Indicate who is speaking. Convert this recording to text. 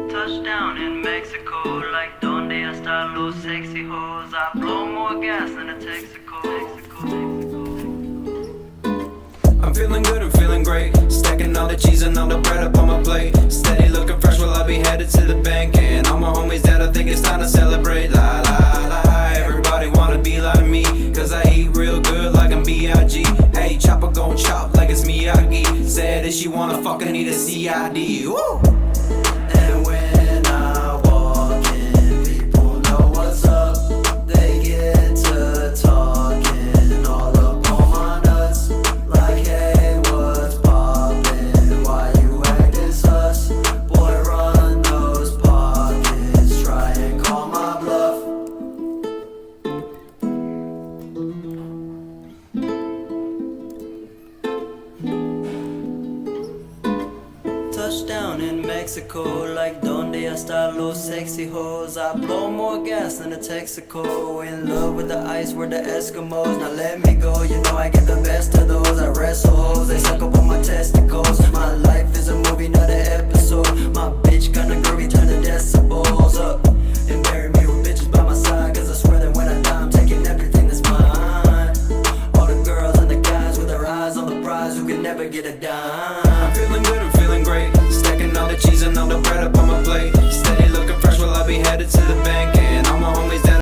Speaker 1: Touchdown in Mexico, like donde están los sexy hoes? I blow more gas than a Texaco.
Speaker 2: I'm feeling good, I'm feeling great. Stacking all the cheese and all the bread up on my plate. Steady looking fresh while I be headed to the bank. And all my homies that I think it's time to celebrate. La la la, everybody wanna be like me, cause I eat real good like I'm B.I.G. Hey, chopper gon' chop like it's Miyagi. Said if she wanna fucking need a CID. Woo!
Speaker 3: And when I walk in, people know what's up. They get to talking all up on my nuts. Like, hey, what's poppin'? Why you actin' sus? Boy, run those pockets, try and call my bluff.
Speaker 1: Touchdown in Mexico, like donde están los sexy hoes? I blow more gas than a Texaco. In love with the ice, we're the Eskimos. Now let me go, you know I get the best of those. I wrestle hoes, they suck up on my testicles. My life is a movie, not an episode. My bitch kinda groovy, turn the decibels up. And bury me with bitches by my side, cause I swear that when I die I'm taking everything that's mine. All the girls and the guys with their eyes on the prize who can never get a dime.